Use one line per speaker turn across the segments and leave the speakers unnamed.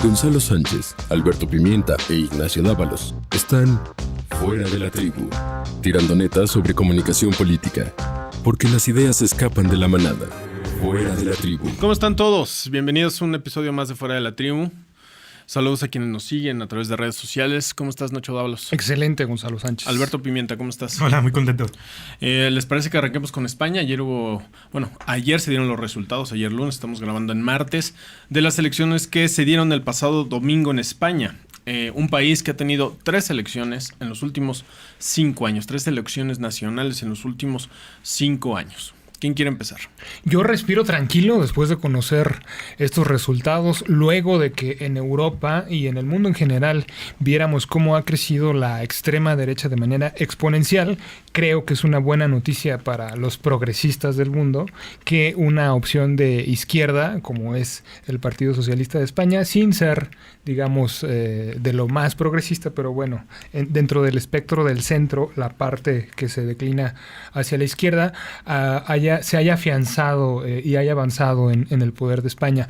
Gonzalo Sánchez, Alberto Pimienta e Ignacio Dávalos están fuera de la tribu, tirando netas sobre comunicación política, porque las ideas escapan de la manada. Fuera de la tribu.
¿Cómo están todos? Bienvenidos a un episodio más de Fuera de la Tribu. Saludos a quienes nos siguen a través de redes sociales. ¿Cómo estás, Nacho Dávalos?
Excelente, Gonzalo Sánchez.
Alberto Pimienta, ¿cómo estás?
Hola, muy contento.
¿Les parece que arranquemos con España? Ayer se dieron los resultados, ayer lunes, estamos grabando en martes, de las elecciones que se dieron el pasado domingo en España. Un país que ha tenido 3 elecciones en los últimos 5 años, 3 elecciones nacionales en los últimos 5 años. ¿Quién quiere empezar?
Yo respiro tranquilo después de conocer estos resultados, luego de que en Europa y en el mundo en general viéramos cómo ha crecido la extrema derecha de manera exponencial. Creo que es una buena noticia para los progresistas del mundo que una opción de izquierda, como es el Partido Socialista de España, sin ser, digamos, de lo más progresista, pero bueno, dentro del espectro del centro, la parte que se declina hacia la izquierda, se haya afianzado y haya avanzado en el poder de España.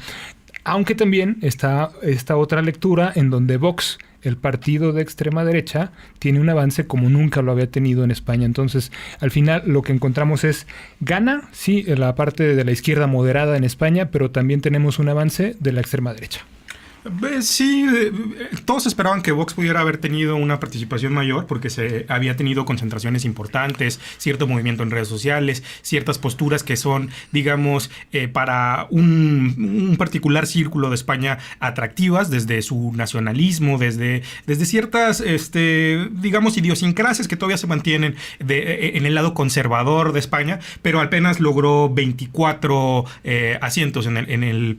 Aunque también está esta otra lectura en donde Vox, el partido de extrema derecha, tiene un avance como nunca lo había tenido en España. Entonces, al final lo que encontramos es, gana, sí, la parte de la izquierda moderada en España, pero también tenemos un avance de la extrema derecha.
Sí, todos esperaban que Vox pudiera haber tenido una participación mayor porque se había tenido concentraciones importantes, cierto movimiento en redes sociales, ciertas posturas que son, digamos, para un particular círculo de España atractivas, desde su nacionalismo, desde ciertas, digamos, idiosincrasias que todavía se mantienen en el lado conservador de España, pero apenas logró 24 asientos en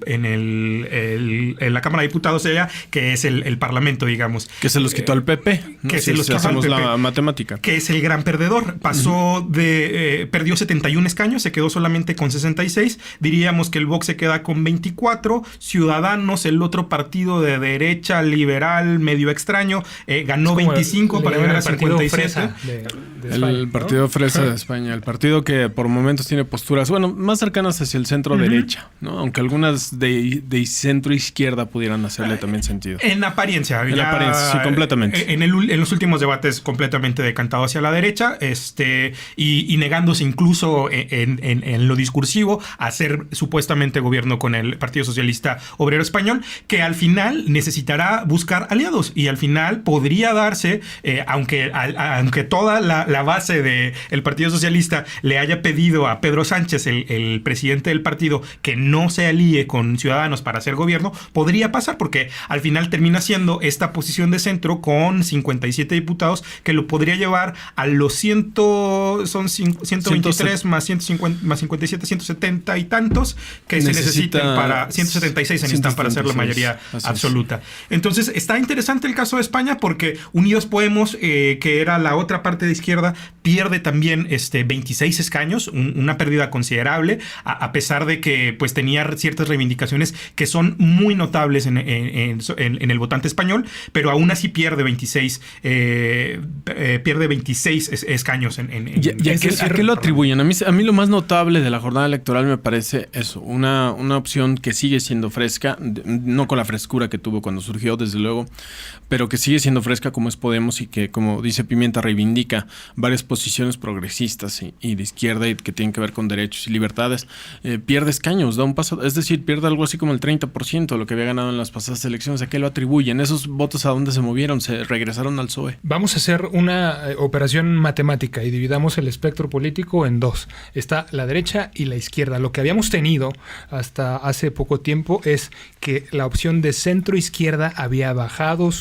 la Cámara de Diputados allá, que es el Parlamento, digamos.
Que se los quitó al PP, ¿no?
Que se los quitó al PP,
la matemática.
que es el gran perdedor. Pasó perdió 71 escaños, se quedó solamente con 66. Diríamos que el Vox se queda con 24. Ciudadanos, el otro partido de derecha, liberal, medio extraño, ganó 25 para llegar a 57.
El partido fresa de España, el partido que por momentos tiene posturas, más cercanas hacia el centro-derecha, ¿no? Aunque algunas de centro-izquierda pudieran hacerle también sentido.
En apariencia.
Sí, completamente.
En los últimos debates completamente decantado hacia la derecha, y negándose incluso en lo discursivo a hacer supuestamente gobierno con el Partido Socialista Obrero Español, que al final necesitará buscar aliados y al final podría darse, aunque toda la base del Partido Socialista le haya pedido a Pedro Sánchez, el presidente del partido, que no se alíe con Ciudadanos para hacer gobierno, podría pasar porque al final termina siendo esta posición de centro con 57 diputados que lo podría llevar a los 123 más 150 más 57, 170 y tantos que se necesitan para 176 se necesitan para hacer la mayoría absoluta. Entonces está interesante el caso de España porque Unidos Podemos, que era la otra parte de izquierda, pierde también 26 escaños, una pérdida considerable, a pesar de que pues tenía ciertas reivindicaciones que son muy notables en el votante español, pero aún así pierde 26 escaños.
¿A qué lo atribuyen? A mí lo más notable de la jornada electoral me parece eso, una opción que sigue siendo fresca, no con la frescura que tuvo cuando surgió, desde luego, pero que sigue siendo fresca como es Podemos y que, como dice Pimienta, reivindica varias posiciones progresistas y de izquierda y que tienen que ver con derechos y libertades. Pierde escaños, da un paso, es decir, pierde algo así como el 30% de lo que había ganado en las pasadas elecciones. ¿A qué lo atribuyen? ¿Esos votos a dónde se movieron? ¿Se regresaron al PSOE?
Vamos a hacer una operación matemática y dividamos el espectro político en dos. Está la derecha y la izquierda. Lo que habíamos tenido hasta hace poco tiempo es que la opción de centro-izquierda había bajado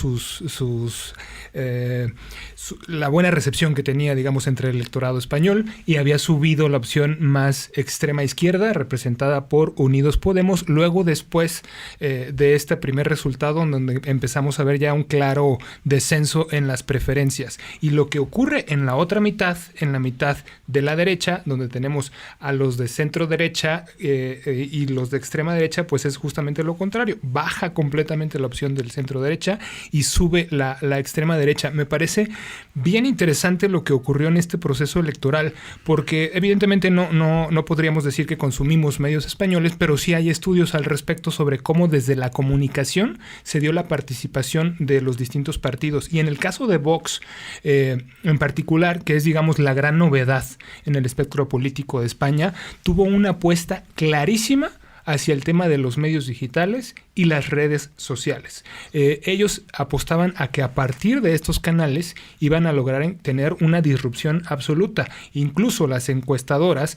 la buena recepción que tenía, digamos, entre el electorado español y había subido la opción más extrema izquierda, representada por Unidos Podemos. Luego, después de este primer resultado, donde empezamos a ver ya un claro descenso en las preferencias. Y lo que ocurre en la otra mitad, en la mitad de la derecha, donde tenemos a los de centro derecha y los de extrema derecha, pues es justamente lo contrario. Baja completamente la opción del centro derecha y sube la extrema derecha. Me parece bien interesante lo que ocurrió en este proceso electoral, porque evidentemente no podríamos decir que consumimos medios españoles, pero sí hay estudios al respecto sobre cómo desde la comunicación comunicación se dio la participación de los distintos partidos. Y en el caso de Vox, en particular, que es, digamos, la gran novedad en el espectro político de España, tuvo una apuesta clarísima hacia el tema de los medios digitales y las redes sociales. Ellos apostaban a que a partir de estos canales iban a lograr tener una disrupción absoluta. Incluso las encuestadoras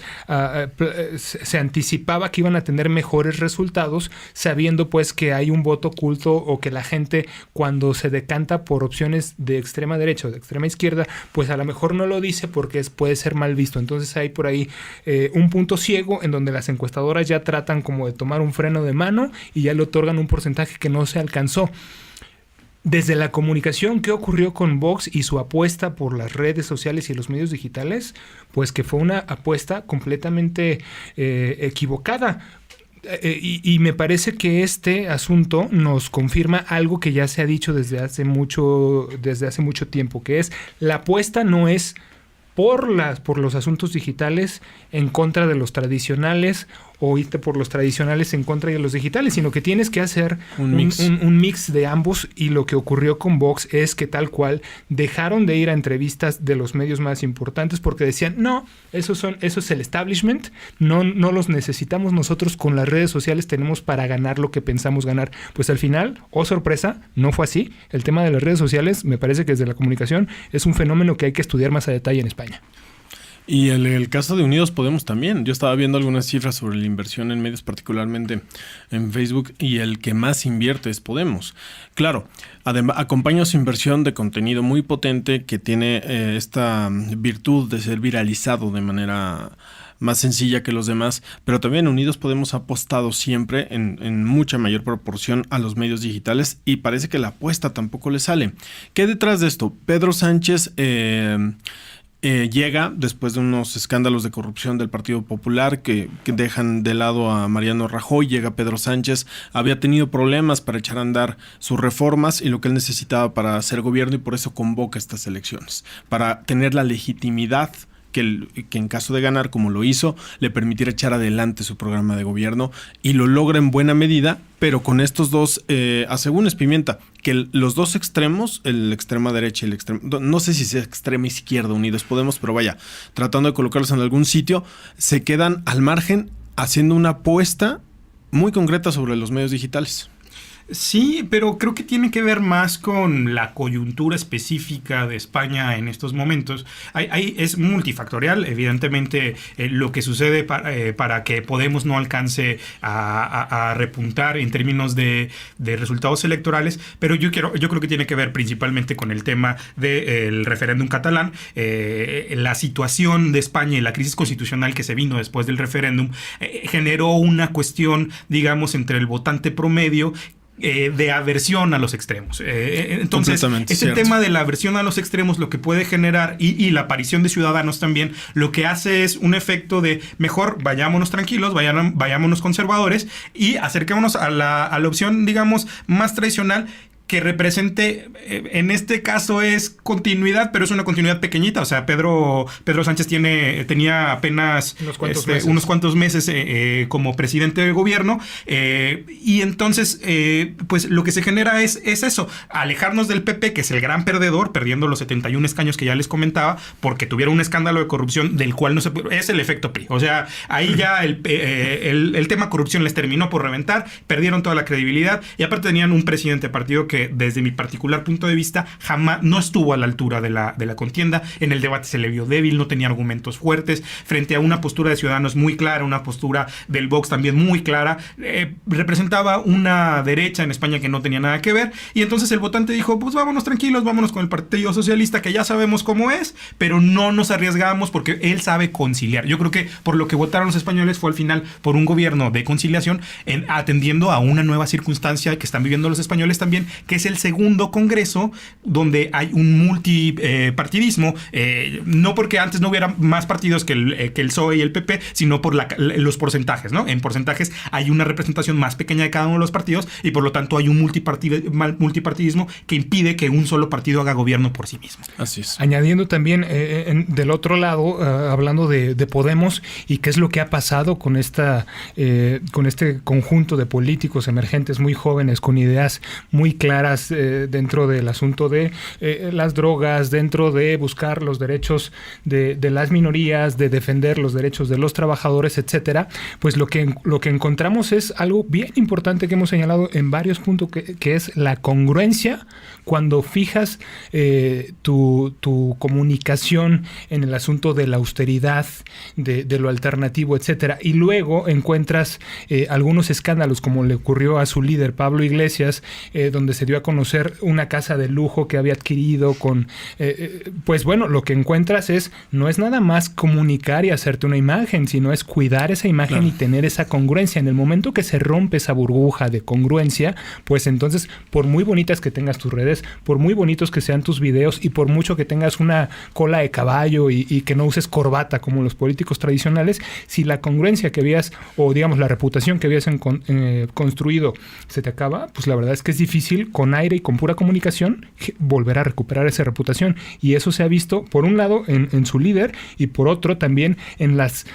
se anticipaba que iban a tener mejores resultados, sabiendo pues que hay un voto oculto, o que la gente, cuando se decanta por opciones de extrema derecha o de extrema izquierda, pues a lo mejor no lo dice porque puede ser mal visto. Entonces hay por ahí un punto ciego en donde las encuestadoras ya tratan como de tomar un freno de mano y ya le otorgan un porcentaje que no se alcanzó. Desde la comunicación, ¿qué ocurrió con Vox y su apuesta por las redes sociales y los medios digitales? Pues que fue una apuesta completamente equivocada. Y me parece que este asunto nos confirma algo que ya se ha dicho desde hace mucho tiempo, que es: la apuesta no es por los asuntos digitales en contra de los tradicionales, o irte por los tradicionales en contra de los digitales, sino que tienes que hacer un mix de ambos. Y lo que ocurrió con Vox es que tal cual dejaron de ir a entrevistas de los medios más importantes porque decían, no, eso es el establishment, no los necesitamos, nosotros con las redes sociales tenemos para ganar lo que pensamos ganar. Pues al final, oh sorpresa, no fue así. El tema de las redes sociales, me parece que desde la comunicación es un fenómeno que hay que estudiar más a detalle en España.
Y el caso de Unidos Podemos también. Yo estaba viendo algunas cifras sobre la inversión en medios, particularmente en Facebook, y el que más invierte es Podemos. Claro, acompaña su inversión de contenido muy potente que tiene esta virtud de ser viralizado de manera más sencilla que los demás, pero también Unidos Podemos ha apostado siempre en mucha mayor proporción a los medios digitales, y parece que la apuesta tampoco le sale. ¿Qué hay detrás de esto? Pedro Sánchez llega después de unos escándalos de corrupción del Partido Popular que dejan de lado a Mariano Rajoy. Llega Pedro Sánchez, había tenido problemas para echar a andar sus reformas y lo que él necesitaba para hacer gobierno, y por eso convoca estas elecciones, para tener la legitimidad que en caso de ganar, como lo hizo, le permitiera echar adelante su programa de gobierno, y lo logra en buena medida, pero con estos dos, según Pimienta, que los dos extremos, el extrema derecha y el extremo, no sé si sea extrema izquierda, Unidos Podemos, pero vaya, tratando de colocarlos en algún sitio, se quedan al margen haciendo una apuesta muy concreta sobre los medios digitales.
Sí, pero creo que tiene que ver más con la coyuntura específica de España en estos momentos. Es multifactorial, evidentemente, lo que sucede para que Podemos no alcance a repuntar en términos de resultados electorales, pero yo creo que tiene que ver principalmente con el tema del referéndum catalán. La situación de España y la crisis constitucional que se vino después del referéndum generó una cuestión, digamos, entre el votante promedio de aversión a los extremos. Entonces, ese tema de la aversión a los extremos, lo que puede generar, y la aparición de Ciudadanos también, lo que hace es un efecto de mejor vayámonos tranquilos, vayámonos conservadores, y acerquémonos a la opción, digamos, más tradicional, que represente, en este caso es continuidad, pero es una continuidad pequeñita. O sea, Pedro Sánchez tenía apenas unos cuantos meses como presidente de gobierno, y entonces pues lo que se genera es eso, alejarnos del PP, que es el gran perdedor, perdiendo los 71 escaños que ya les comentaba, porque tuvieron un escándalo de corrupción del cual no se puede, es el efecto PRI. O sea, ahí ya el tema corrupción les terminó por reventar, perdieron toda la credibilidad, y aparte tenían un presidente de partido que, desde mi particular punto de vista, jamás no estuvo a la altura de la contienda. En el debate se le vio débil, no tenía argumentos fuertes, frente a una postura de Ciudadanos muy clara, una postura del Vox también muy clara. Representaba una derecha en España que no tenía nada que ver, y entonces el votante dijo, pues vámonos tranquilos, vámonos con el Partido Socialista, que ya sabemos cómo es, pero no nos arriesgamos porque él sabe conciliar. Yo creo que por lo que votaron los españoles fue al final por un gobierno de conciliación, atendiendo a una nueva circunstancia que están viviendo los españoles también, que es el segundo congreso donde hay un multipartidismo, no porque antes no hubiera más partidos que el PSOE y el PP, sino por los porcentajes, ¿no? En porcentajes hay una representación más pequeña de cada uno de los partidos y por lo tanto hay un multipartidismo que impide que un solo partido haga gobierno por sí mismo.
Así es.
Añadiendo también del otro lado, hablando de Podemos y qué es lo que ha pasado con este conjunto de políticos emergentes muy jóvenes con ideas muy claras dentro del asunto de las drogas, dentro de buscar los derechos de las minorías, de defender los derechos de los trabajadores, etcétera. Pues lo que encontramos es algo bien importante que hemos señalado en varios puntos, que es la congruencia cuando fijas tu comunicación en el asunto de la austeridad, de lo alternativo, etcétera, y luego encuentras algunos escándalos como le ocurrió a su líder Pablo Iglesias, donde se dio a conocer una casa de lujo que había adquirido con pues bueno, lo que encuentras no es nada más comunicar y hacerte una imagen, sino es cuidar esa imagen, claro, y tener esa congruencia. En el momento que se rompe esa burbuja de congruencia, pues entonces, por muy bonitas que tengas tus redes, por muy bonitos que sean tus videos y por mucho que tengas una cola de caballo y que no uses corbata como los políticos tradicionales, si la congruencia que habías, o digamos la reputación que habías construido se te acaba, pues la verdad es que es difícil con aire y con pura comunicación volver a recuperar esa reputación. Y eso se ha visto, por un lado, en su líder, y por otro también en las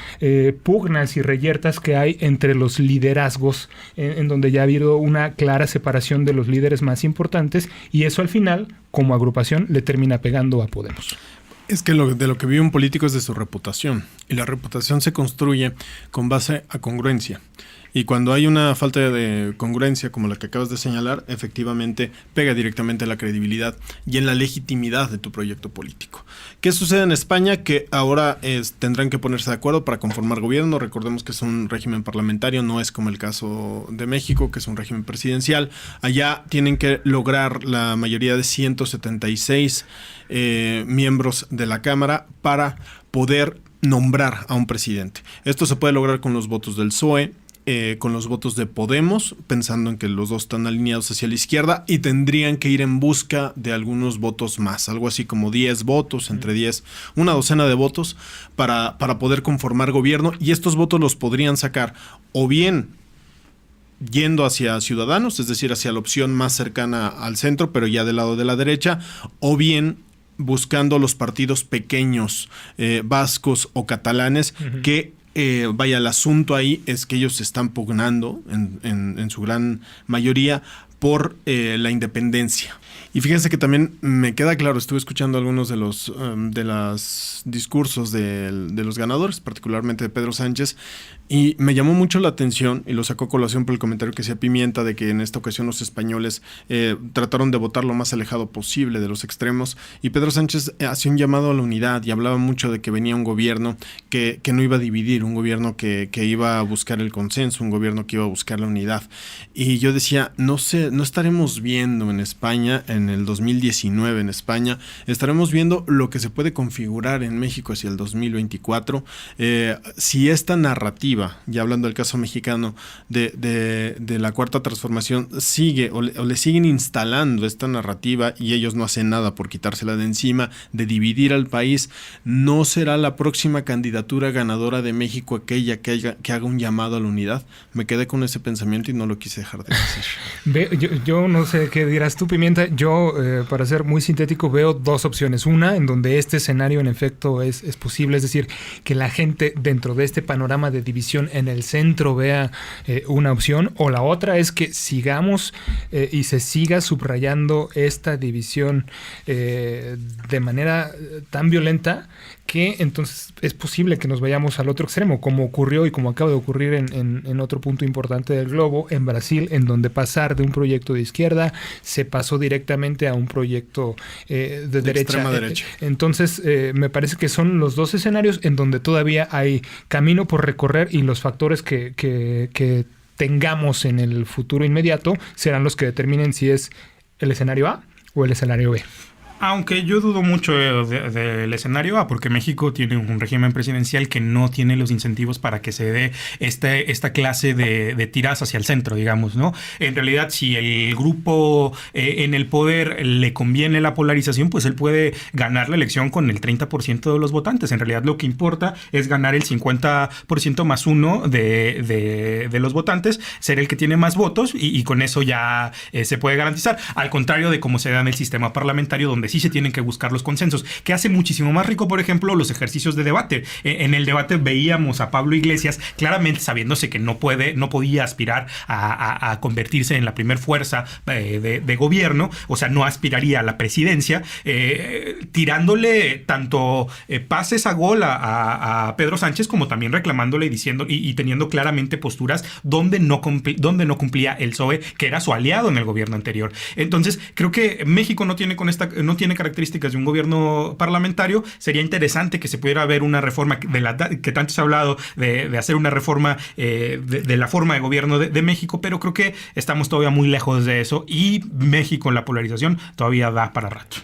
pugnas y reyertas que hay entre los liderazgos, en donde ya ha habido una clara separación de los líderes más importantes, y eso al final, como agrupación, le termina pegando a Podemos.
Es que de lo que vive un político es de su reputación, y la reputación se construye con base a congruencia. Y cuando hay una falta de congruencia como la que acabas de señalar, efectivamente pega directamente en la credibilidad y en la legitimidad de tu proyecto político. ¿Qué sucede en España? Que ahora tendrán que ponerse de acuerdo para conformar gobierno. Recordemos que es un régimen parlamentario, no es como el caso de México, que es un régimen presidencial. Allá tienen que lograr la mayoría de 176 miembros de la Cámara para poder nombrar a un presidente. Esto se puede lograr con los votos del PSOE, con los votos de Podemos, pensando en que los dos están alineados hacia la izquierda, y tendrían que ir en busca de algunos votos más, algo así como 10 votos, entre 10, una docena de votos para poder conformar gobierno, y estos votos los podrían sacar o bien yendo hacia Ciudadanos, es decir, hacia la opción más cercana al centro, pero ya del lado de la derecha, o bien buscando los partidos pequeños, vascos o catalanes, uh-huh, que vaya, el asunto ahí es que ellos se están pugnando en su gran mayoría por la independencia. Y fíjense que también me queda claro, estuve escuchando algunos de los discursos de los ganadores, particularmente de Pedro Sánchez, y me llamó mucho la atención, y lo sacó a colación por el comentario que hacía Pimienta, de que en esta ocasión los españoles trataron de votar lo más alejado posible de los extremos, y Pedro Sánchez hacía un llamado a la unidad y hablaba mucho de que venía un gobierno que no iba a dividir, un gobierno que iba a buscar el consenso, un gobierno que iba a buscar la unidad. Y yo decía, no estaremos viendo en España, en el 2019 en España, estaremos viendo lo que se puede configurar en México hacia el 2024, si esta narrativa, ya hablando del caso mexicano, de la Cuarta Transformación, sigue o le siguen instalando esta narrativa y ellos no hacen nada por quitársela de encima, de dividir al país, no será la próxima candidatura ganadora de México aquella que haga un llamado a la unidad. Me quedé con ese pensamiento y no lo quise dejar de decir.
Yo no sé qué dirás tú, Pimienta. Yo, para ser muy sintético, veo dos opciones. Una, en donde este escenario en efecto es posible, es decir, que la gente dentro de este panorama de división en el centro vea una opción, o la otra es que sigamos y se siga subrayando esta división de manera tan violenta que entonces es posible que nos vayamos al otro extremo, como ocurrió y como acaba de ocurrir en otro punto importante del globo, en Brasil, en donde pasar de un proyecto de izquierda se pasó directamente a un proyecto de derecha.
Extrema derecha.
Entonces, me parece que son los dos escenarios en donde todavía hay camino por recorrer, y los factores que tengamos en el futuro inmediato serán los que determinen si es el escenario A o el escenario B.
Aunque yo dudo mucho del escenario A, porque México tiene un régimen presidencial que no tiene los incentivos para que se dé esta clase de tiras hacia el centro, digamos, ¿no? En realidad, si el grupo en el poder le conviene la polarización, pues él puede ganar la elección con el 30% de los votantes. En realidad, lo que importa es ganar el 50% más uno de los votantes, ser el que tiene más votos y con eso ya se puede garantizar. Al contrario de cómo se da en el sistema parlamentario, donde sí se tienen que buscar los consensos, que hace muchísimo más rico, por ejemplo, los ejercicios de debate. En el debate veíamos a Pablo Iglesias claramente sabiéndose que no podía aspirar a convertirse en la primer fuerza de gobierno, o sea, no aspiraría a la presidencia, tirándole tanto pases a gol a Pedro Sánchez, como también reclamándole y diciendo y teniendo claramente posturas donde no cumplía el PSOE, que era su aliado en el gobierno anterior. Entonces, creo que México no tiene características de un gobierno parlamentario. Sería interesante que se pudiera ver una reforma que tanto se ha hablado de hacer una reforma de la forma de gobierno de México, pero creo que estamos todavía muy lejos de eso y México en la polarización todavía da para rato.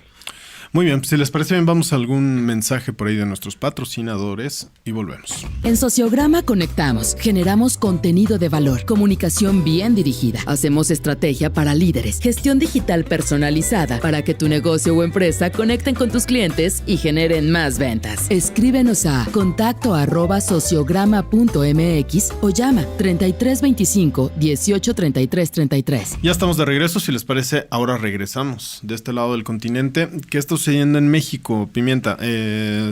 Muy bien, si les parece bien, vamos a algún mensaje por ahí de nuestros patrocinadores y volvemos.
En Sociograma conectamos, generamos contenido de valor, comunicación bien dirigida, hacemos estrategia para líderes, gestión digital personalizada para que tu negocio o empresa conecten con tus clientes y generen más ventas. Escríbenos a contacto@sociograma.mx o llama 3325 18 33 33.
Ya estamos de regreso, si les parece, ahora regresamos de este lado del continente. ¿Qué está sucediendo en México, Pimienta?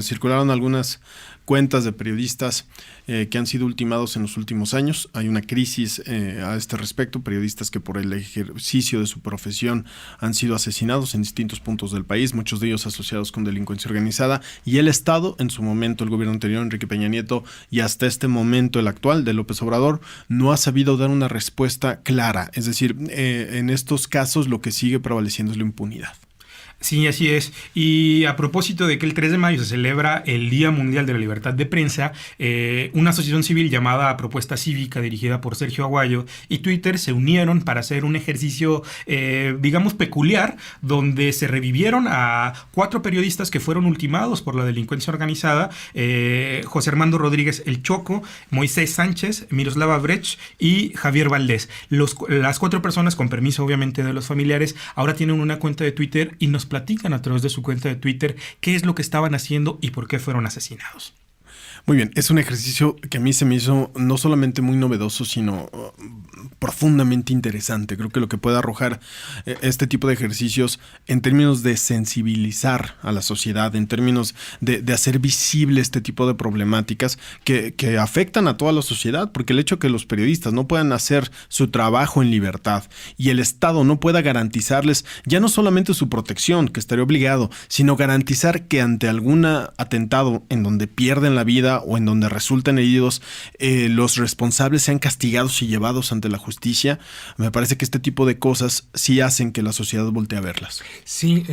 Circularon algunas cuentas de periodistas que han sido ultimados en los últimos años. Hay una crisis a este respecto, periodistas que por el ejercicio de su profesión han sido asesinados en distintos puntos del país, muchos de ellos asociados con delincuencia organizada, y el Estado, en su momento el gobierno anterior, Enrique Peña Nieto, y hasta este momento el actual de López Obrador, no ha sabido dar una respuesta clara. Es decir, en estos casos lo que sigue prevaleciendo es la impunidad.
Sí, así es. Y a propósito de que el 3 de mayo se celebra el Día Mundial de la Libertad de Prensa, una asociación civil llamada Propuesta Cívica, dirigida por Sergio Aguayo, y Twitter se unieron para hacer un ejercicio, digamos, peculiar, donde se revivieron a 4 periodistas que fueron ultimados por la delincuencia organizada: José Armando Rodríguez El Choco, Moisés Sánchez, Miroslava Brecht y Javier Valdés. Las 4 personas, con permiso obviamente de los familiares, ahora tienen una cuenta de Twitter y nos platican a través de su cuenta de Twitter qué es lo que estaban haciendo y por qué fueron asesinados.
Muy bien, es un ejercicio que a mí se me hizo no solamente muy novedoso, sino profundamente interesante. Creo que lo que puede arrojar este tipo de ejercicios en términos de sensibilizar a la sociedad, en términos de hacer visible este tipo de problemáticas que afectan a toda la sociedad, porque el hecho de que los periodistas no puedan hacer su trabajo en libertad y el Estado no pueda garantizarles ya no solamente su protección, que estaría obligado, sino garantizar que ante algún atentado en donde pierden la vida o en donde resultan heridos, los responsables sean castigados y llevados ante la justicia. Me parece que este tipo de cosas sí hacen que la sociedad voltee a verlas.
Sí,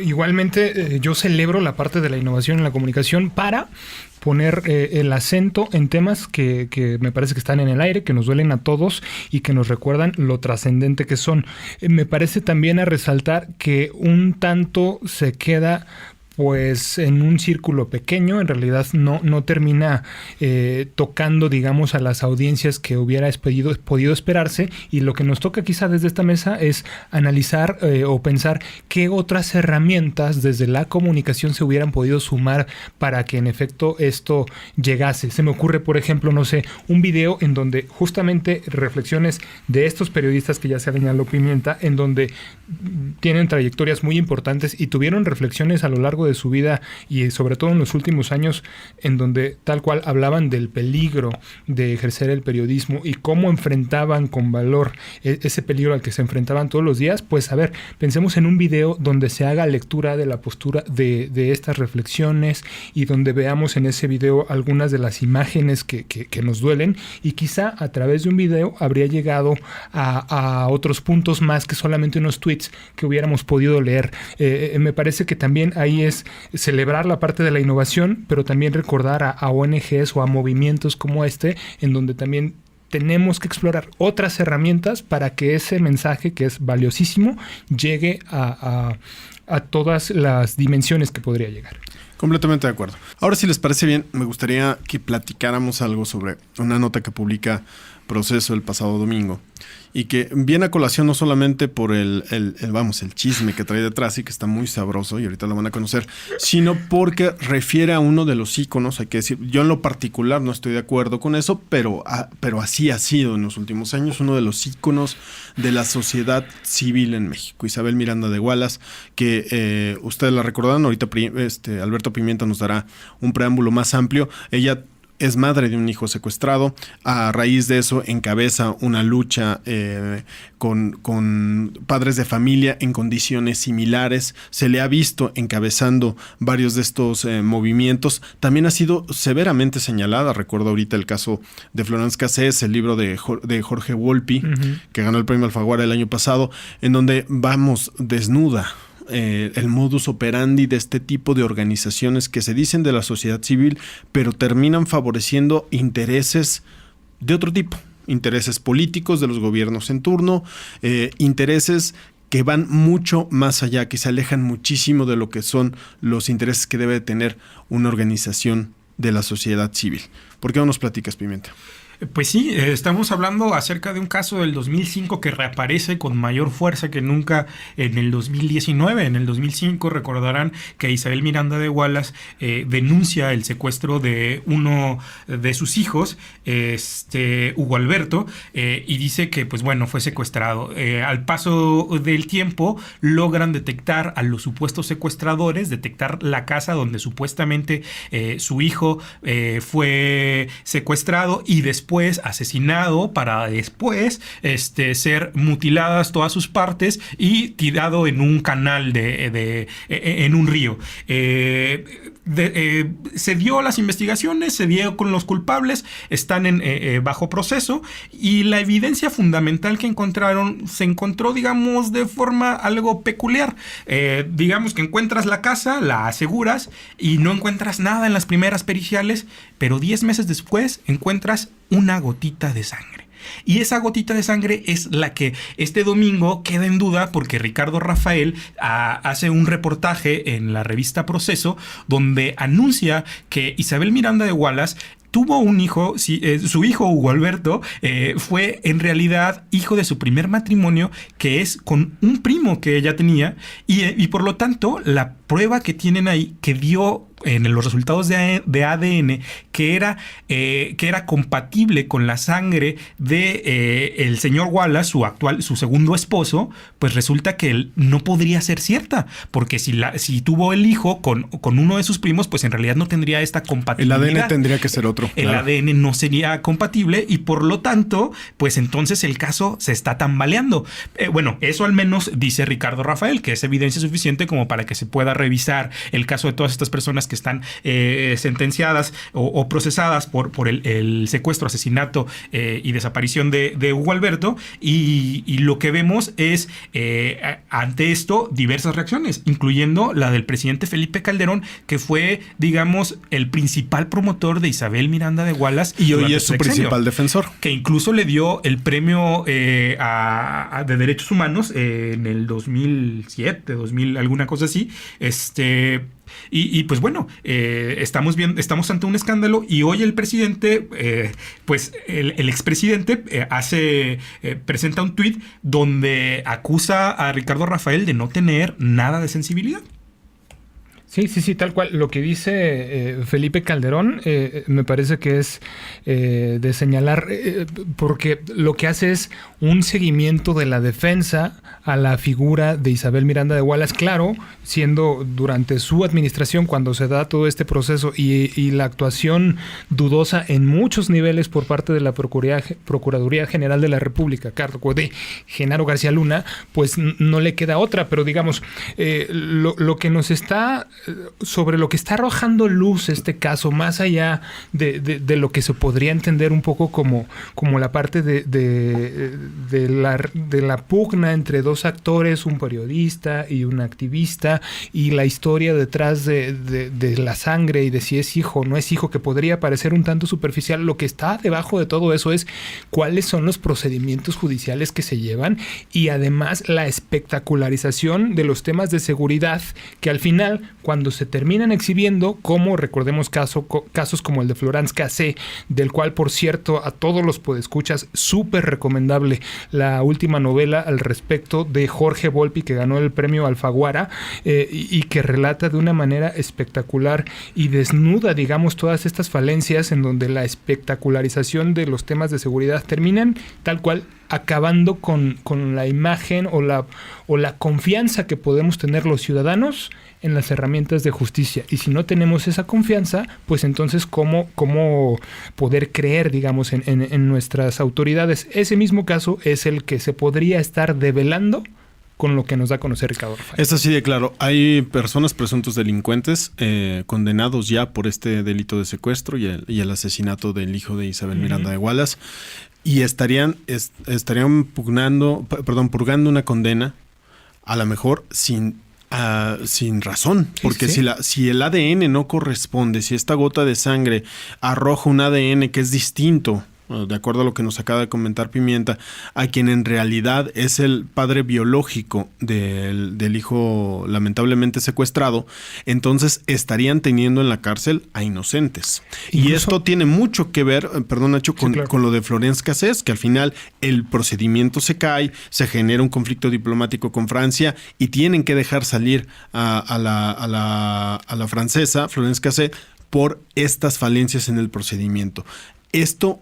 igualmente yo celebro la parte de la innovación en la comunicación para poner el acento en temas que me parece que están en el aire, que nos duelen a todos y que nos recuerdan lo trascendente que son. Me parece también a resaltar que un tanto se queda pues en un círculo pequeño, en realidad no termina tocando, digamos, a las audiencias que hubiera podido esperarse, y lo que nos toca quizá desde esta mesa es analizar o pensar qué otras herramientas desde la comunicación se hubieran podido sumar para que en efecto esto llegase. Se me ocurre, por ejemplo, no sé, un video en donde justamente reflexiones de estos periodistas que ya se señaló Pimienta, en donde tienen trayectorias muy importantes y tuvieron reflexiones a lo largo de su vida y sobre todo en los últimos años, en donde tal cual hablaban del peligro de ejercer el periodismo y cómo enfrentaban con valor ese peligro al que se enfrentaban todos los días. Pues a ver, pensemos en un video donde se haga lectura de la postura de estas reflexiones y donde veamos en ese video algunas de las imágenes que nos duelen, y quizá a través de un video habría llegado a otros puntos más que solamente unos tweets que hubiéramos podido leer. Me parece que también ahí es celebrar la parte de la innovación, pero también recordar a ONGs o a movimientos como este, en donde también tenemos que explorar otras herramientas para que ese mensaje, que es valiosísimo, llegue a a todas las dimensiones que podría llegar.
Completamente de acuerdo. Ahora, si les parece bien, me gustaría que platicáramos algo sobre una nota que publica Proceso el pasado domingo y que viene a colación no solamente por el chisme que trae detrás y que está muy sabroso y ahorita lo van a conocer, sino porque refiere a uno de los íconos, hay que decir, yo en lo particular no estoy de acuerdo con eso, pero así ha sido en los últimos años, uno de los íconos de la sociedad civil en México, Isabel Miranda de Wallace, que ustedes la recordarán, ahorita Alberto Pimienta nos dará un preámbulo más amplio. Ella es madre de un hijo secuestrado. A raíz de eso encabeza una lucha con padres de familia en condiciones similares. Se le ha visto encabezando varios de estos movimientos. También ha sido severamente señalada. Recuerdo ahorita el caso de Florence Cassés, el libro de Jorge Volpi, que ganó el premio Alfaguara el año pasado, en donde desnuda el modus operandi de este tipo de organizaciones que se dicen de la sociedad civil, pero terminan favoreciendo intereses de otro tipo, intereses políticos de los gobiernos en turno, intereses que van mucho más allá, que se alejan muchísimo de lo que son los intereses que debe tener una organización de la sociedad civil. ¿Por qué no nos platicas, Pimienta?
Pues sí, estamos hablando acerca de un caso del 2005 que reaparece con mayor fuerza que nunca en el 2019. En el 2005 recordarán que Isabel Miranda de Wallace denuncia el secuestro de uno de sus hijos, Hugo Alberto, y dice que pues bueno, fue secuestrado. Al paso del tiempo logran detectar a los supuestos secuestradores, detectar la casa donde supuestamente su hijo fue secuestrado y después asesinado para después ser mutiladas todas sus partes y tirado en un canal en un río. Se dio las investigaciones, se dio con los culpables, están bajo proceso y la evidencia fundamental que encontraron se encontró, digamos, de forma algo peculiar. Digamos que encuentras la casa, la aseguras y no encuentras nada en las primeras periciales, pero 10 meses después encuentras una gotita de sangre. Y esa gotita de sangre es la que este domingo queda en duda porque Ricardo Rafael hace un reportaje en la revista Proceso donde anuncia que Isabel Miranda de Wallace tuvo un hijo, su hijo Hugo Alberto fue en realidad hijo de su primer matrimonio, que es con un primo que ella tenía, y por lo tanto la prueba que tienen ahí, que dio en los resultados de ADN, que era compatible con la sangre de el señor Wallace, su segundo esposo, pues resulta que él no podría ser cierta, porque si tuvo el hijo con uno de sus primos, pues en realidad no tendría esta compatibilidad.
El ADN tendría que ser otro.
El ADN no sería compatible y por lo tanto, pues entonces el caso se está tambaleando. Bueno, eso al menos dice Ricardo Rafael, que es evidencia suficiente como para que se pueda revisar el caso de todas estas personas que están sentenciadas o procesadas por el secuestro, asesinato y desaparición de Hugo Alberto, y lo que vemos es ante esto diversas reacciones, incluyendo la del presidente Felipe Calderón, que fue, digamos, el principal promotor de Isabel Miranda de Wallace
y hoy es su principal defensor, que
incluso le dio el premio de derechos humanos en el 2007, 2000, alguna cosa así. Y pues bueno, estamos ante un escándalo y hoy el presidente, pues el expresidente presenta un tuit donde acusa a Ricardo Rafael de no tener nada de sensibilidad.
Sí, tal cual. Lo que dice Felipe Calderón me parece que es de señalar, porque lo que hace es un seguimiento de la defensa a la figura de Isabel Miranda de Wallace, claro, siendo durante su administración cuando se da todo este proceso y la actuación dudosa en muchos niveles por parte de la Procuraduría General de la República, cargo de Genaro García Luna, pues no le queda otra, pero digamos, lo que nos está sobre lo que está arrojando luz este caso, más allá de lo que se podría entender un poco como la parte de la pugna entre dos actores, un periodista y un activista, y la historia detrás de la sangre y de si es hijo o no es hijo, que podría parecer un tanto superficial. Lo que está debajo de todo eso es cuáles son los procedimientos judiciales que se llevan, y además la espectacularización de los temas de seguridad, que al final, cuando se terminan exhibiendo, como recordemos casos como el de Florence Cassé, del cual, por cierto, a todos los podescuchas, súper recomendable la última novela al respecto de Jorge Volpi, que ganó el premio Alfaguara, y que relata de una manera espectacular y desnuda, digamos, todas estas falencias en donde la espectacularización de los temas de seguridad terminan tal cual acabando con la imagen o la confianza que podemos tener los ciudadanos en las herramientas de justicia. Y si no tenemos esa confianza, pues entonces ¿cómo poder creer, digamos, en nuestras autoridades? Ese mismo caso es el que se podría estar develando con lo que nos da a conocer Ricardo Rafael.
Es así de claro. Hay personas, presuntos delincuentes, condenados ya por este delito de secuestro y el asesinato del hijo de Isabel Miranda de Wallace, y estarían purgando una condena, a lo mejor sin razón, porque sí. Si el ADN no corresponde, si esta gota de sangre arroja un ADN que es distinto, de acuerdo a lo que nos acaba de comentar Pimienta, a quien en realidad es el padre biológico del hijo lamentablemente secuestrado, entonces estarían teniendo en la cárcel a inocentes. Incluso, y esto tiene mucho que ver, perdón Nacho, con lo de Florence Cassé, que al final el procedimiento se cae, se genera un conflicto diplomático con Francia y tienen que dejar salir a la francesa Florence Cassé por estas falencias en el procedimiento. Esto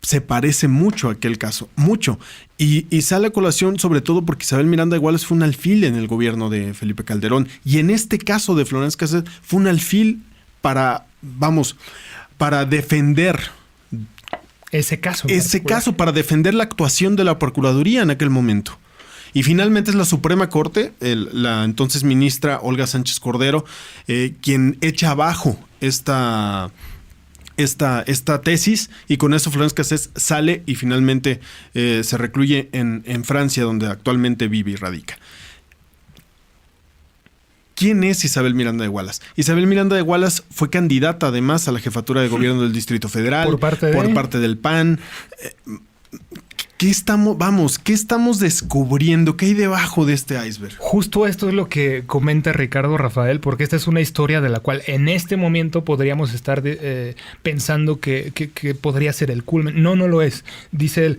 se parece mucho a aquel caso, mucho. Y sale a colación sobre todo porque Isabel Miranda de Wallace fue un alfil en el gobierno de Felipe Calderón. Y en este caso de Florence Cassé fue un alfil para defender
ese caso,
para defender la actuación de la Procuraduría en aquel momento. Y finalmente es la Suprema Corte, la entonces ministra Olga Sánchez Cordero, quien echa abajo esta tesis, y con eso Florence Cassé sale y finalmente se recluye en Francia, donde actualmente vive y radica. ¿Quién es Isabel Miranda de Wallace? Isabel Miranda de Wallace fue candidata además a la jefatura de gobierno del Distrito Federal por parte del PAN. ¿Qué estamos descubriendo? ¿Qué hay debajo de este iceberg?
Justo esto es lo que comenta Ricardo Rafael, porque esta es una historia de la cual en este momento podríamos estar pensando que podría ser el culmen. No lo es. Dice él,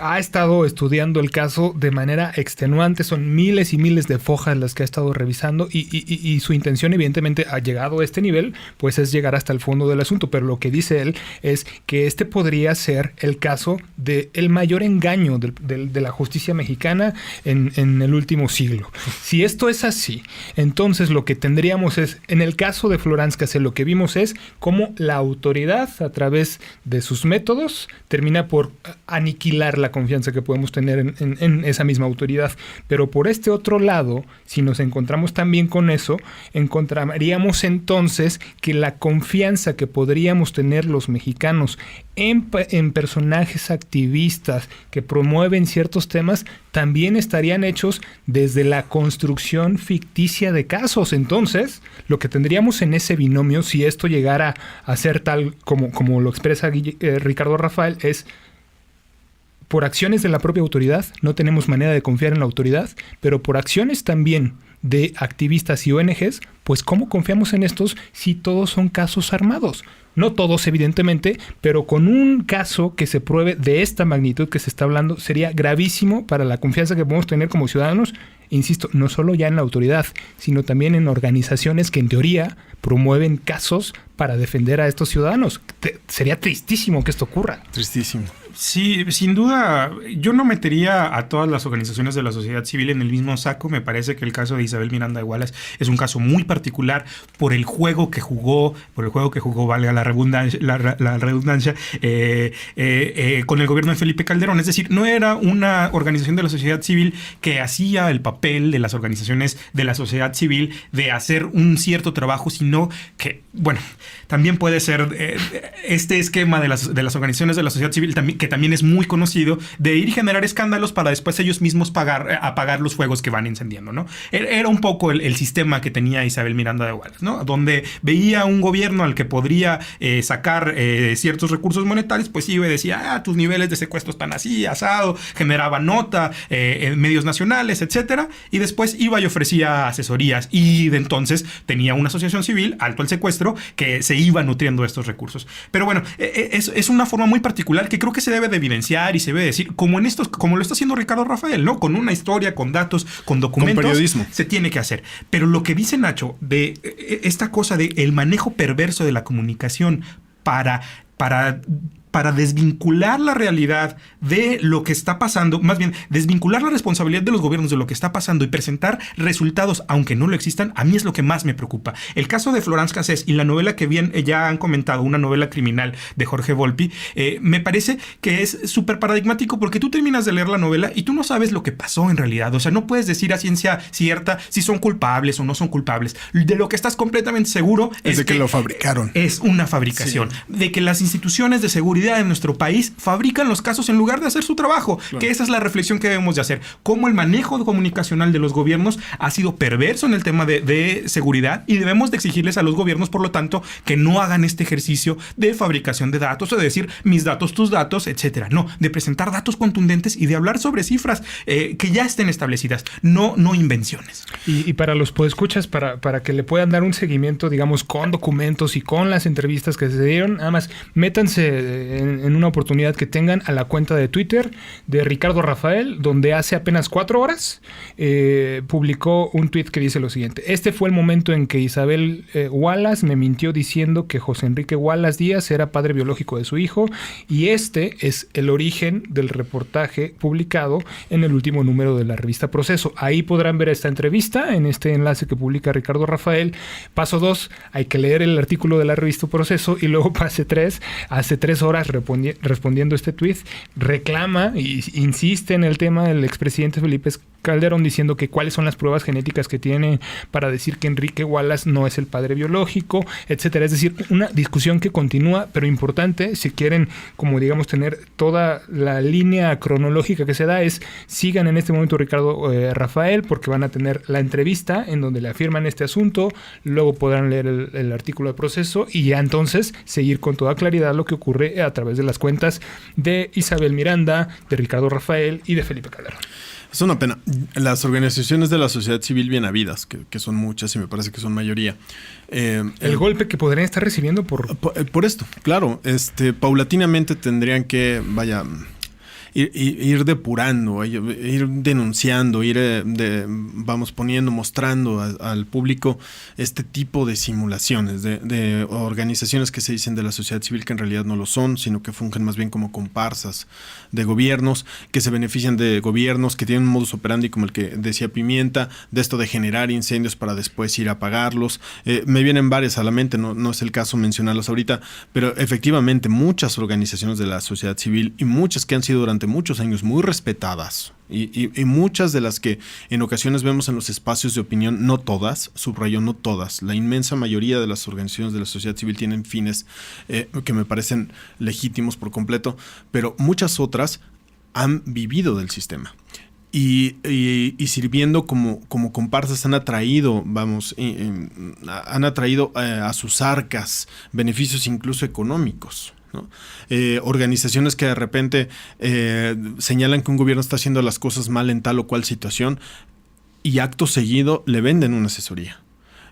ha estado estudiando el caso de manera extenuante, son miles y miles de fojas las que ha estado revisando, y su intención, evidentemente, ha llegado a este nivel, pues es llegar hasta el fondo del asunto. Pero lo que dice él es que este podría ser el caso del mayor engaño de la justicia mexicana en el último siglo. Si esto es así, entonces lo que tendríamos es, en el caso de Florence Cassé, lo que vimos es cómo la autoridad, a través de sus métodos, termina por aniquilar la confianza que podemos tener en esa misma autoridad. Pero por este otro lado, si nos encontramos también con eso, encontraríamos entonces que la confianza que podríamos tener los mexicanos en personajes activistas que promueven ciertos temas también estarían hechos desde la construcción ficticia de casos. Entonces, lo que tendríamos en ese binomio, si esto llegara a ser tal como lo expresa Ricardo Rafael, es: por acciones de la propia autoridad, no tenemos manera de confiar en la autoridad, pero por acciones también de activistas y ONGs, pues ¿cómo confiamos en estos si todos son casos armados? No todos, evidentemente, pero con un caso que se pruebe de esta magnitud que se está hablando, sería gravísimo para la confianza que podemos tener como ciudadanos, insisto, no solo ya en la autoridad, sino también en organizaciones que en teoría promueven casos para defender a estos ciudadanos. Sería tristísimo que esto ocurra.
Tristísimo.
Sí, sin duda, yo no metería a todas las organizaciones de la sociedad civil en el mismo saco. Me parece que el caso de Isabel Miranda de Wallace es un caso muy particular por el juego que jugó, valga la redundancia, con el gobierno de Felipe Calderón. Es decir, no era una organización de la sociedad civil que hacía el papel de las organizaciones de la sociedad civil de hacer un cierto trabajo, sino que, bueno, también puede ser este esquema de las organizaciones de la sociedad civil que también es muy conocido, de ir y generar escándalos para después ellos mismos apagar los fuegos que van encendiendo, ¿no? Era un poco el sistema que tenía Isabel Miranda de Wallace, ¿no? Donde veía un gobierno al que podría sacar ciertos recursos monetarios, pues iba y decía, tus niveles de secuestro están así, asado, generaba nota en medios nacionales, etcétera, y después iba y ofrecía asesorías, y de entonces tenía una asociación civil, Alto al Secuestro, que se iba nutriendo de estos recursos. Pero bueno, es una forma muy particular que creo que se debe de evidenciar y se debe decir, como lo está haciendo Ricardo Rafael, ¿no? Con una historia, con datos, con documentos.
Con periodismo.
Se tiene que hacer. Pero lo que dice Nacho de esta cosa de el manejo perverso de la comunicación para desvincular la realidad de lo que está pasando, más bien desvincular la responsabilidad de los gobiernos de lo que está pasando y presentar resultados, aunque no lo existan, a mí es lo que más me preocupa. El caso de Florence Cassés y la novela que bien ya han comentado, una novela criminal de Jorge Volpi, me parece que es súper paradigmático porque tú terminas de leer la novela y tú no sabes lo que pasó en realidad. O sea, no puedes decir a ciencia cierta si son culpables o no son culpables. De lo que estás completamente seguro
es de que lo fabricaron.
Es una fabricación. Sí. De que las instituciones de seguridad en nuestro país fabrican los casos en lugar de hacer su trabajo. Claro. Que esa es la reflexión que debemos de hacer. Cómo el manejo comunicacional de los gobiernos ha sido perverso en el tema de seguridad y debemos de exigirles a los gobiernos, por lo tanto, que no hagan este ejercicio de fabricación de datos o de decir mis datos, tus datos, etcétera. No, de presentar datos contundentes y de hablar sobre cifras que ya estén establecidas, no invenciones.
Y para los podescuchas, para que le puedan dar un seguimiento, digamos, con documentos y con las entrevistas que se dieron, nada más métanse en una oportunidad que tengan a la cuenta de Twitter de Ricardo Rafael, donde hace apenas 4 horas publicó un tweet que dice lo siguiente: este fue el momento en que Isabel Wallace me mintió diciendo que José Enrique Wallace Díaz era padre biológico de su hijo, y este es el origen del reportaje publicado en el último número de la revista Proceso. Ahí podrán ver esta entrevista en este enlace que publica Ricardo Rafael. Paso 2, hay que leer el artículo de la revista Proceso, y luego hace 3 horas respondiendo este tuit, reclama e insiste en el tema del expresidente Felipe Calderón, diciendo que cuáles son las pruebas genéticas que tiene para decir que Enrique Wallace no es el padre biológico, etcétera. Es decir, una discusión que continúa, pero importante. Si quieren, como digamos, tener toda la línea cronológica que se da, sigan en este momento Ricardo Rafael, porque van a tener la entrevista en donde le afirman este asunto, luego podrán leer el artículo de Proceso y ya entonces seguir con toda claridad lo que ocurre a través de las cuentas de Isabel Miranda, de Ricardo Rafael y de Felipe Calderón.
Es una pena. Las organizaciones de la sociedad civil bien habidas, que son muchas y me parece que son mayoría.
El golpe que podrían estar recibiendo
por esto, claro. Paulatinamente tendrían que, ir depurando, ir denunciando, mostrando al público este tipo de simulaciones de organizaciones que se dicen de la sociedad civil que en realidad no lo son, sino que fungen más bien como comparsas de gobiernos, que se benefician de gobiernos que tienen un modus operandi como el que decía Pimienta, de esto de generar incendios para después ir a apagarlos. Me vienen varias a la mente, no es el caso mencionarlas ahorita, pero efectivamente muchas organizaciones de la sociedad civil y muchas que han sido durante muchos años muy respetadas y muchas de las que en ocasiones vemos en los espacios de opinión, no todas, subrayo, no todas, la inmensa mayoría de las organizaciones de la sociedad civil tienen fines que me parecen legítimos por completo, pero muchas otras han vivido del sistema. Y sirviendo como comparsas han atraído a sus arcas beneficios incluso económicos, ¿no? Organizaciones que de repente señalan que un gobierno está haciendo las cosas mal en tal o cual situación y acto seguido le venden una asesoría.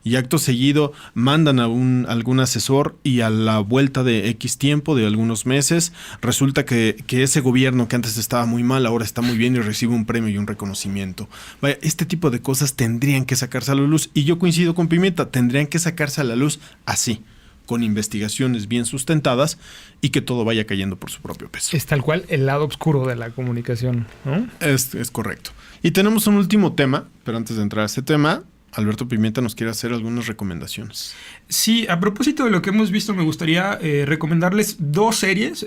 Y acto seguido mandan a algún asesor y a la vuelta de X tiempo, de algunos meses, resulta que ese gobierno que antes estaba muy mal ahora está muy bien y recibe un premio y un reconocimiento. Vaya, este tipo de cosas tendrían que sacarse a la luz y yo coincido con Pimienta, tendrían que sacarse a la luz así. con investigaciones bien sustentadas y que todo vaya cayendo por su propio peso.
Es tal cual el lado oscuro de la comunicación, ¿no?
Es correcto. Y tenemos un último tema, pero antes de entrar a ese tema, Alberto Pimienta nos quiere hacer algunas recomendaciones.
Sí, a propósito de lo que hemos visto, me gustaría recomendarles 2 series.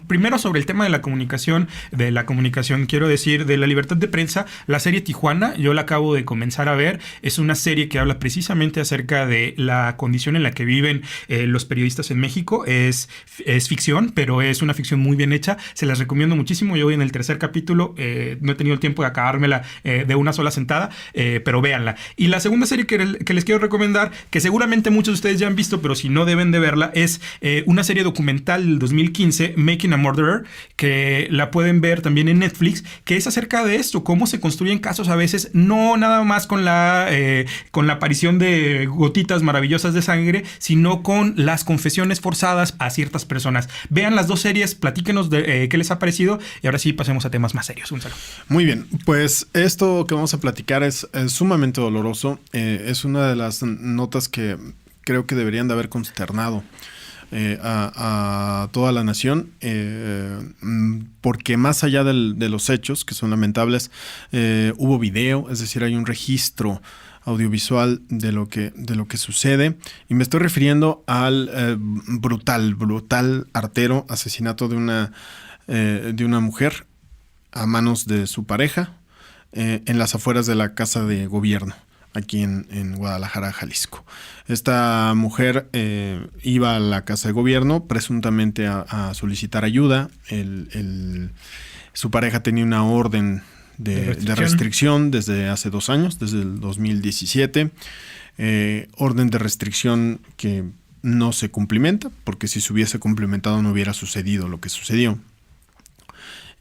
Primero, sobre el tema de la comunicación, quiero decir, de la libertad de prensa. La serie Tijuana, yo la acabo de comenzar a ver. Es una serie que habla precisamente acerca de la condición en la que viven los periodistas en México. Es ficción, pero es una ficción muy bien hecha. Se las recomiendo muchísimo. Yo voy en el 3er capítulo. No he tenido el tiempo de acabármela de una sola sentada, pero véanla. Y la segunda serie que les quiero recomendar, que seguramente muchos de ustedes ya han visto, pero si no deben de verla, es una serie documental del 2015, Making a Murderer, que la pueden ver también en Netflix, que es acerca de esto, cómo se construyen casos a veces, no nada más con la aparición de gotitas maravillosas de sangre, sino con las confesiones forzadas a ciertas personas. Vean las 2 series, platíquenos de qué les ha parecido y ahora sí pasemos a temas más serios. Un saludo.
Muy bien, pues esto que vamos a platicar es sumamente doloroso. Es una de las notas que creo que deberían de haber consternado a toda la nación, porque más allá de los hechos, que son lamentables, hubo video, es decir, hay un registro audiovisual de lo que sucede, y me estoy refiriendo al brutal, artero asesinato de una mujer a manos de su pareja en las afueras de la Casa de Gobierno, aquí en Guadalajara, Jalisco. Esta mujer iba a la Casa de Gobierno presuntamente a solicitar ayuda. Su pareja tenía una orden de restricción desde hace 2 años, desde el 2017. Orden de restricción que no se cumplimenta, porque si se hubiese cumplimentado no hubiera sucedido lo que sucedió.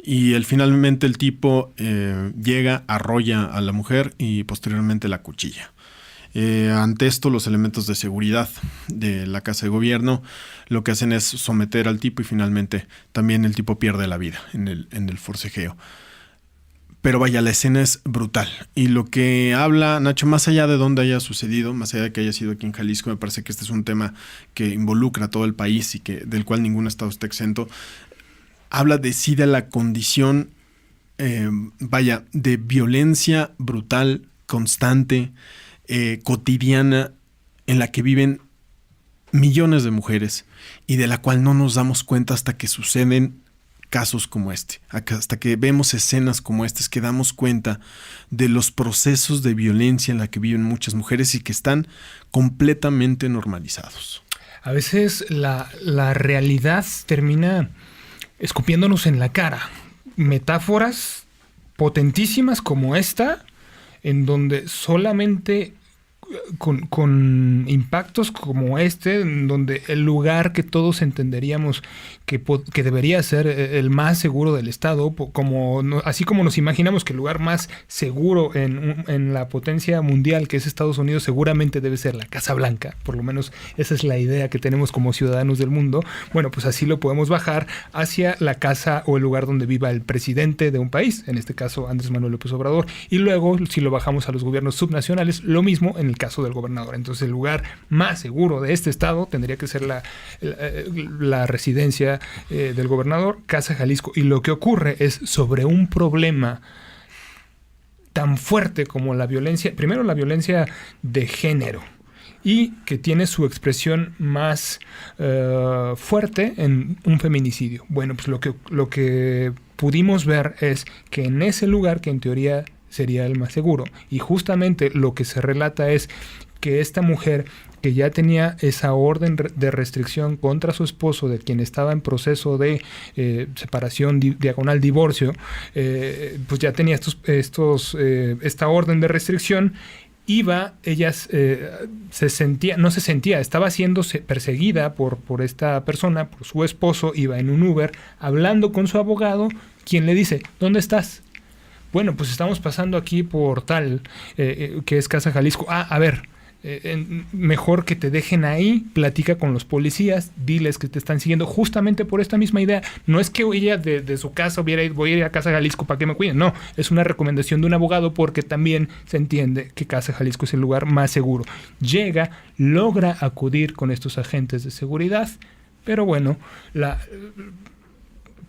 Y finalmente el tipo llega, arrolla a la mujer y posteriormente la acuchilla. Ante esto, los elementos de seguridad de la Casa de Gobierno lo que hacen es someter al tipo y finalmente también el tipo pierde la vida en el forcejeo. Pero vaya, la escena es brutal. Y lo que habla, Nacho, más allá de dónde haya sucedido, más allá de que haya sido aquí en Jalisco, me parece que este es un tema que involucra a todo el país y del cual ningún estado está exento. Habla de la condición, de violencia brutal, constante, cotidiana, en la que viven millones de mujeres y de la cual no nos damos cuenta hasta que suceden casos como este, hasta que vemos escenas como estas, que damos cuenta de los procesos de violencia en la que viven muchas mujeres y que están completamente normalizados.
A veces la realidad termina escupiéndonos en la cara. Metáforas potentísimas como esta, en donde solamente con impactos como este, en donde el lugar que todos entenderíamos que debería ser el más seguro del estado, así como nos imaginamos que el lugar más seguro en la potencia mundial, que es Estados Unidos, seguramente debe ser la Casa Blanca, por lo menos esa es la idea que tenemos como ciudadanos del mundo. Bueno, pues así lo podemos bajar hacia la casa o el lugar donde viva el presidente de un país, en este caso Andrés Manuel López Obrador, y luego si lo bajamos a los gobiernos subnacionales, lo mismo en el caso del gobernador. Entonces el lugar más seguro de este estado tendría que ser la residencia del gobernador, Casa Jalisco. Y lo que ocurre es sobre un problema tan fuerte como la violencia, primero la violencia de género, y que tiene su expresión más fuerte en un feminicidio. Bueno, pues lo que pudimos ver es que en ese lugar, que en teoría sería el más seguro, y justamente lo que se relata es que esta mujer, que ya tenía esa orden de restricción contra su esposo, de quien estaba en proceso de separación diagonal divorcio, pues ya tenía esta orden de restricción. Estaba siendo perseguida por esta persona, por su esposo, iba en un Uber hablando con su abogado, quien le dice: ¿dónde estás? Bueno, pues estamos pasando aquí por tal, que es Casa Jalisco. A ver, mejor que te dejen ahí, platica con los policías, diles que te están siguiendo justamente por esta misma idea. No es que ella de su casa voy a ir a Casa Jalisco para que me cuiden, no, es una recomendación de un abogado porque también se entiende que Casa Jalisco es el lugar más seguro. Llega, logra acudir con estos agentes de seguridad, pero bueno,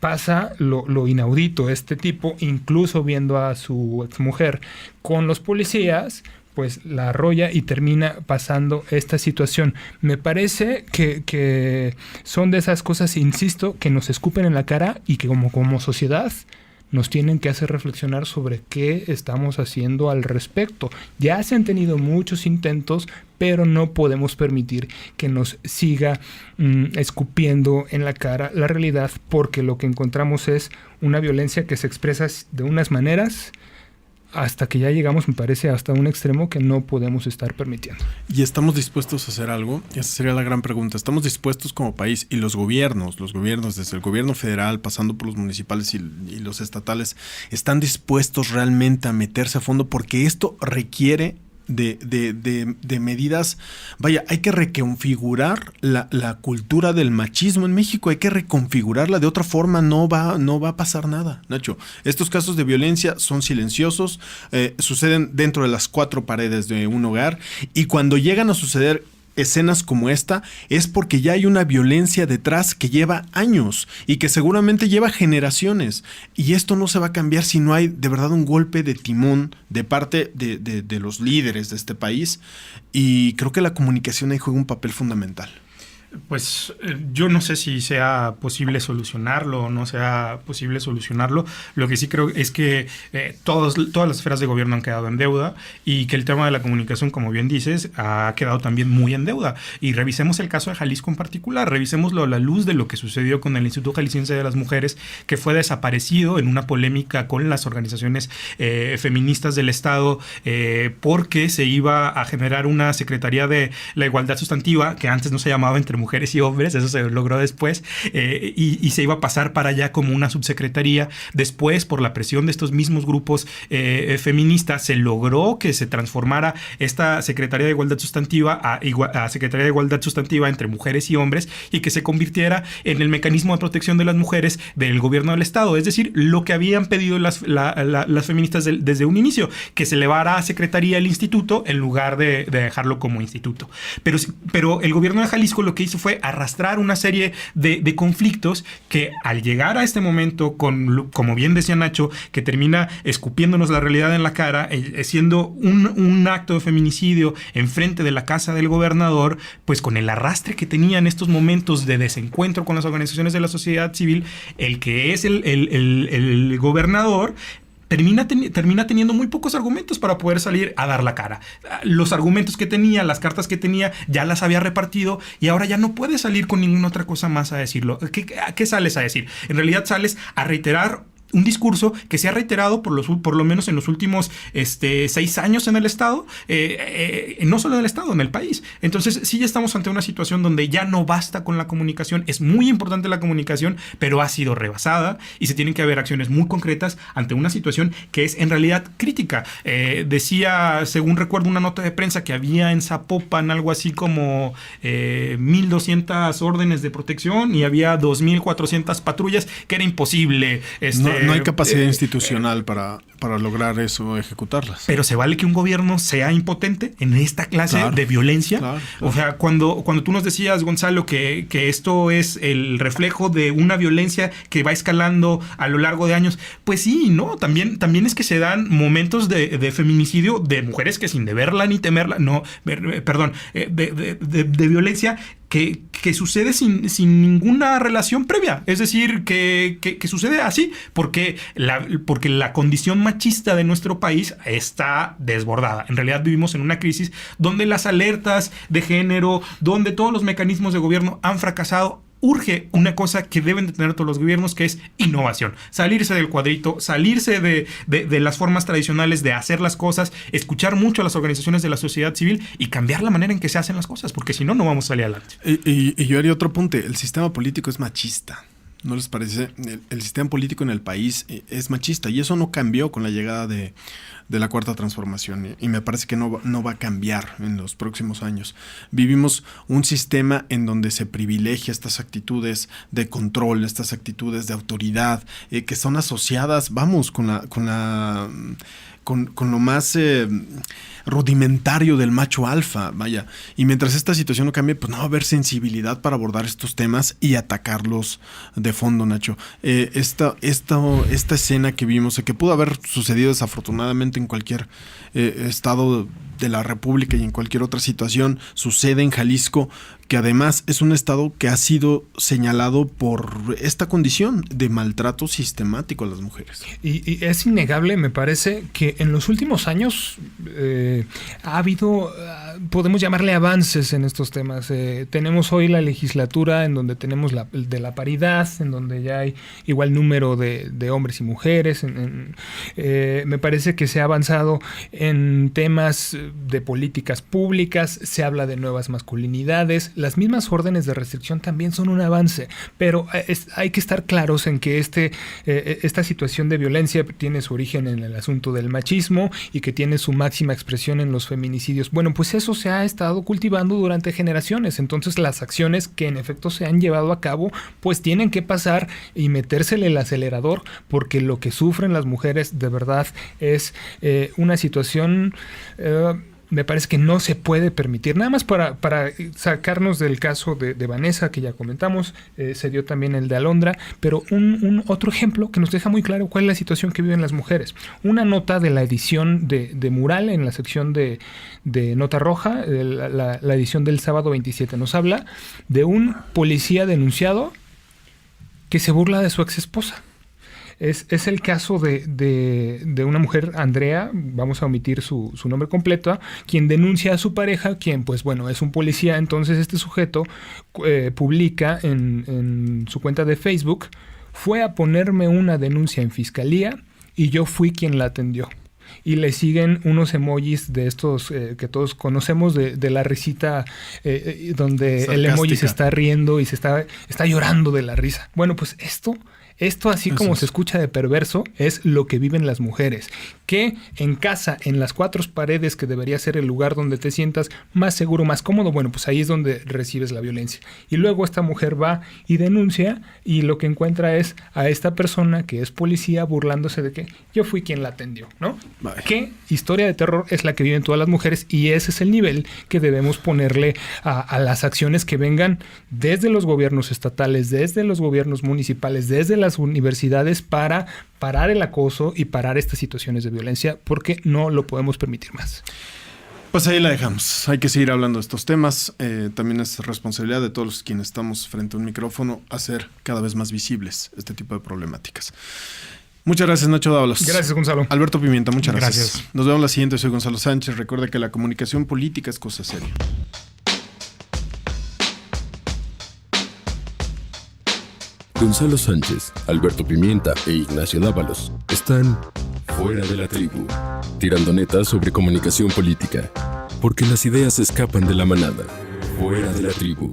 pasa lo inaudito. Este tipo, incluso viendo a su exmujer con los policías, pues la arrolla y termina pasando esta situación. Me parece que son de esas cosas, insisto, que nos escupen en la cara y que como sociedad nos tienen que hacer reflexionar sobre qué estamos haciendo al respecto. Ya se han tenido muchos intentos, pero no podemos permitir que nos siga escupiendo en la cara la realidad, porque lo que encontramos es una violencia que se expresa de unas maneras hasta que ya llegamos, me parece, hasta un extremo que no podemos estar permitiendo.
¿Y estamos dispuestos a hacer algo? Esa sería la gran pregunta. ¿Estamos dispuestos como país y los gobiernos, desde el gobierno federal, pasando por los municipales y los estatales, están dispuestos realmente a meterse a fondo? Porque esto requiere de medidas. Vaya, hay que reconfigurar la cultura del machismo en México, hay que reconfigurarla, de otra forma no va a pasar nada, Nacho. Estos casos de violencia son silenciosos, suceden dentro de las cuatro paredes de un hogar, y cuando llegan a suceder escenas como esta es porque ya hay una violencia detrás que lleva años y que seguramente lleva generaciones, y esto no se va a cambiar si no hay de verdad un golpe de timón de parte de los líderes de este país, y creo que la comunicación ahí juega un papel fundamental.
Pues yo no sé si sea posible solucionarlo o no sea posible solucionarlo. Lo que sí creo es que todas las esferas de gobierno han quedado en deuda, y que el tema de la comunicación, como bien dices, ha quedado también muy en deuda. Y revisemos el caso de Jalisco en particular, revisémoslo a la luz de lo que sucedió con el Instituto Jalisciense de las Mujeres, que fue desaparecido en una polémica con las organizaciones feministas del Estado, porque se iba a generar una Secretaría de la Igualdad Sustantiva, que antes no se llamaba Entre Mujeres y Hombres, eso se logró después, y se iba a pasar para allá como una subsecretaría. Después, por la presión de estos mismos grupos feministas, se logró que se transformara esta Secretaría de Igualdad Sustantiva a Secretaría de Igualdad Sustantiva entre Mujeres y Hombres, y que se convirtiera en el mecanismo de protección de las mujeres del gobierno del Estado. Es decir, lo que habían pedido las feministas desde un inicio, que se elevara a Secretaría el instituto en lugar de dejarlo como instituto. Pero el gobierno de Jalisco lo que hizo fue arrastrar una serie de conflictos que, al llegar a este momento, como bien decía Nacho, que termina escupiéndonos la realidad en la cara, siendo un acto de feminicidio enfrente de la casa del gobernador, pues con el arrastre que tenía en estos momentos de desencuentro con las organizaciones de la sociedad civil, el que es el gobernador termina teniendo muy pocos argumentos para poder salir a dar la cara. Los argumentos que tenía, las cartas que tenía, ya las había repartido, y ahora ya no puede salir con ninguna otra cosa más a decirlo. ¿A qué sales a decir? En realidad sales a reiterar un discurso que se ha reiterado por lo menos en los últimos 6 años en el Estado, no solo en el Estado, en el país. Entonces sí, ya estamos ante una situación donde ya no basta con la comunicación. Es muy importante la comunicación, pero ha sido rebasada, y se tienen que haber acciones muy concretas ante una situación que es en realidad crítica. Decía, según recuerdo, una nota de prensa que había en Zapopan algo así como 1,200 órdenes de protección y había 2,400 patrullas, que era imposible.
No hay capacidad institucional para lograr eso, ejecutarlas.
Pero se vale que un gobierno sea impotente en esta clase de violencia. Claro. O sea, cuando tú nos decías, Gonzalo, que esto es el reflejo de una violencia que va escalando a lo largo de años, pues sí, ¿no? También es que se dan momentos de feminicidio de mujeres que, sin deberla ni temerla, de violencia que sucede sin ninguna relación previa. Es decir, que sucede así porque la condición machista de nuestro país está desbordada. En realidad vivimos en una crisis donde las alertas de género, donde todos los mecanismos de gobierno han fracasado. Urge una cosa que deben de tener todos los gobiernos, que es innovación. Salirse del cuadrito, salirse de las formas tradicionales de hacer las cosas, escuchar mucho a las organizaciones de la sociedad civil y cambiar la manera en que se hacen las cosas, porque si no, no vamos a salir adelante.
Y yo haría otro apunte. El sistema político es machista. ¿No les parece? El sistema político en el país es machista y eso no cambió con la llegada de la Cuarta Transformación y me parece que no va a cambiar en los próximos años. Vivimos un sistema en donde se privilegia estas actitudes de control, estas actitudes de autoridad que son asociadas, vamos, con lo más rudimentario del macho alfa, vaya. Y mientras esta situación no cambie, pues no va a haber sensibilidad para abordar estos temas y atacarlos de fondo, Nacho. Esta escena que vimos, que pudo haber sucedido desafortunadamente en cualquier estado de la República y en cualquier otra situación, sucede en Jalisco, que además es un estado que ha sido señalado por esta condición de maltrato sistemático a las mujeres.
Y es innegable, me parece, que en los últimos años ha habido, podemos llamarle avances en estos temas. Tenemos hoy la legislatura en donde tenemos de la paridad, en donde ya hay igual número de hombres y mujeres. Me parece que se ha avanzado en temas de políticas públicas, se habla de nuevas masculinidades. Las mismas órdenes de restricción también son un avance, pero hay que estar claros en que esta situación de violencia tiene su origen en el asunto del machismo y que tiene su máxima expresión en los feminicidios. Bueno, pues eso se ha estado cultivando durante generaciones, entonces las acciones que en efecto se han llevado a cabo pues tienen que pasar y metérsele el acelerador, porque lo que sufren las mujeres de verdad es una situación me parece que no se puede permitir. Nada más para sacarnos del caso de Vanessa, que ya comentamos, se dio también el de Alondra, pero un otro ejemplo que nos deja muy claro cuál es la situación que viven las mujeres. Una nota de la edición de Mural en la sección de Nota Roja, la edición del sábado 27, nos habla de un policía denunciado que se burla de su ex esposa. Es el caso de una mujer, Andrea, vamos a omitir su nombre completo, quien denuncia a su pareja, quien pues bueno es un policía. Entonces este sujeto publica en su cuenta de Facebook: fue a ponerme una denuncia en fiscalía y yo fui quien la atendió. Y le siguen unos emojis de estos que todos conocemos, de la risita donde sarcástica. El emoji se está riendo y se está llorando de la risa. Bueno, pues esto así como se escucha de perverso, es lo que viven las mujeres. Que en casa, en las cuatro paredes, que debería ser el lugar donde te sientas más seguro, más cómodo, bueno, pues ahí es donde recibes la violencia. Y luego esta mujer va y denuncia, y lo que encuentra es a esta persona que es policía burlándose de que yo fui quien la atendió, ¿no? Vale. ¿Qué historia de terror es la que viven todas las mujeres? Y ese es el nivel que debemos ponerle a las acciones que vengan desde los gobiernos estatales, desde los gobiernos municipales, desde las universidades, para parar el acoso y parar estas situaciones de violencia, porque no lo podemos permitir más.
Pues ahí la dejamos. Hay que seguir hablando de estos temas. También es responsabilidad de todos los quienes estamos frente a un micrófono hacer cada vez más visibles este tipo de problemáticas. Muchas gracias, Nacho Dávalos.
Gracias, Gonzalo.
Alberto Pimienta, muchas gracias. Nos vemos la siguiente. Soy Gonzalo Sánchez. Recuerda que la comunicación política es cosa seria.
Gonzalo Sánchez, Alberto Pimienta e Ignacio Dávalos están fuera de la tribu, tirando netas sobre comunicación política, porque las ideas escapan de la manada. Fuera de la tribu.